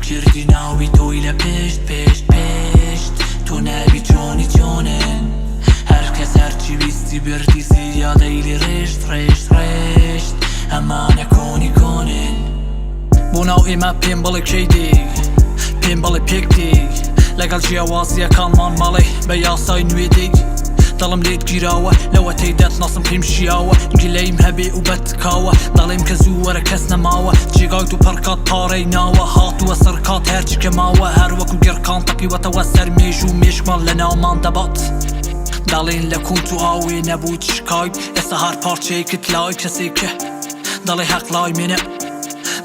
کردی ناوی تۆی لە پشت پشت پشت تۆ ناوی جۆنی جۆنن هەرکەس هەرچی ویستی بردی زیادەی لێ ڕێشت ڕێشت ڕێشت ئەمانە کۆنی کۆنن بۆ ناو ئێمە پێم بڵێ کەی دی پێم بڵێ پێک دی لەگەڵ جیاوازیەکانمان ماڵێ بە یاسای نوێ دی دڵم لێت گیراوە لەوە تێدەت ناسم پێم شیاوە گلەیم هەبێ و بەتکاوە دەڵێم کە زوو وەرە کەس نەماوە جێگای تو پەرکات پارەی ناوە هاتووە سەرکات هەرچی کە ماوە هەروەکو گێڕکان تەقیوەتەوە سەر مێژ و مێشکمان لە ناومان دەبات دەڵێن لە کونت و ئاوێ نەبوو چکای ئێستا هەر پارچەیەکت لای کەسێکە دەڵێ حەق لای منە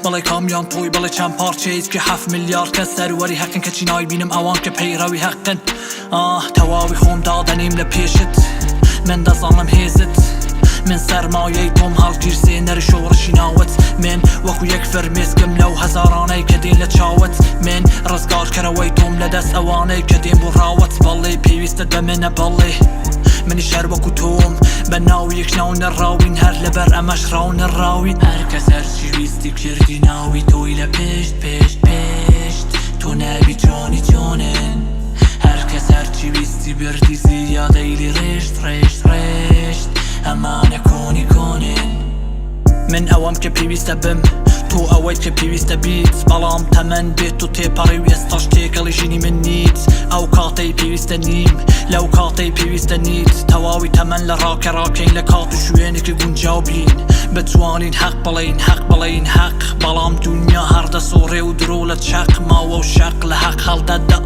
بەڵێ کامیان تۆی بەڵێ چەند پارچەیت کە 7 میلیارد کەس سەروەری حەقن کەچی نایبینم ئەوان کە پەیڕەوی حەقن تەواوی خۆم دادەنیم لە پێشت من دەزانم هێزت من سەرمایەی تۆم هەڵگیرسێنەری شۆڕشی ناوت من وەکو یەک فەرمێسکم لەو هەزارانەی کە دێن لە چاوت من ڕزگارکەرەوەی تۆم لەدەست ئەوانەی کە دێن بۆ ڕاوت بەڵێ پێویستت بە منە بەڵێ منیش هەر وەکو تۆم بە ناو یەک ناو نەڕاوین هەر لەبەر ئەمەش ڕاو نەڕاوین هەرکەس هەرچی ویستی کردی ناوی تۆی لە پشت پشت پشت تۆ ناوی جۆنی جۆنن هەرکەس هەرچی ویستی بردی زیادەی لێ ڕێشت ڕێشت ڕێشت ئەمانە کۆنی کۆنن من ئەوەم کە پێویستە بم تۆ ئەوەی کە پێویستە بیت بەڵام تەمەن بێت و تێپەڕی و ئێستاش تێگەڵی ژینی من نیت ئەو کاتەی پێویستە نیم لەو کاتەی پێویستە نیت تەواوی تەمەن لە ڕاکە ڕاکەین لە کات و شوێنێکی گونجاو بین بتوانین حەق بڵین حەق بڵین حەق بەڵام دونیا هەردە سۆڕێ و درۆ لە چەق ماوە و شەق لە حەق هەڵدەدا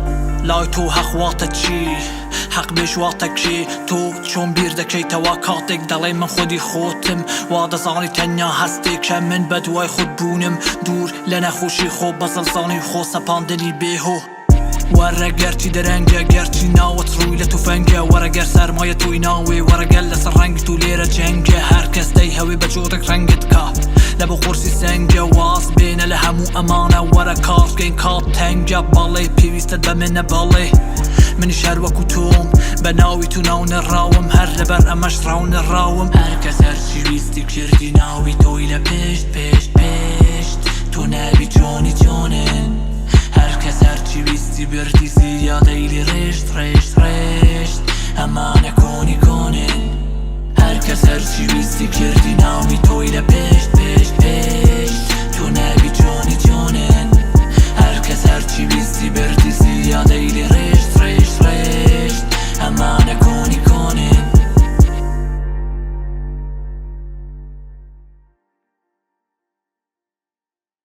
لای تۆ حەق واتە چی حەق بێژ واتە کێ تۆ چۆن بیر دەکەیتەوە کاتێک دەڵێ من خودی خۆتم وا دەزانی تەنیا هەستێکە من بە دوای خود بوونم دوور لە نەخۆشی خۆ بەزەڵزانی خۆ سەپاندنی بێهۆ وەرە گەرچی دەرەنگە گەرچی ناوت ڕووی لە توفەنگە وەرە گەر سەرمایە تۆی ناوێ وەرەگەل لەسەر ڕەنگت و لێرە جەنگە هەرکەس دەی هەوێ بە جۆرێک ڕەنگت کا لە بۆ قورسی سەنگە واز بێنە لە هەموو ئەمانە وەرە کارگەین کات تەنگە بەڵێ پێویستت بە منە بەڵێ منیش هەر وەکو تۆم بە ناوی تو ناو نەڕاوم هەر لەبەر ئەمەش ڕاو نەڕاوم هەرکەس هەرچی ویستی کردی ناوی تۆی لە پشت پشت پشت تۆ ناوی جۆنی جۆنن هەرکەس هەرچی ویستی بردی زیادەی لێ ڕێشت ڕێشت ڕێشت ئەمانە کۆنی کۆنن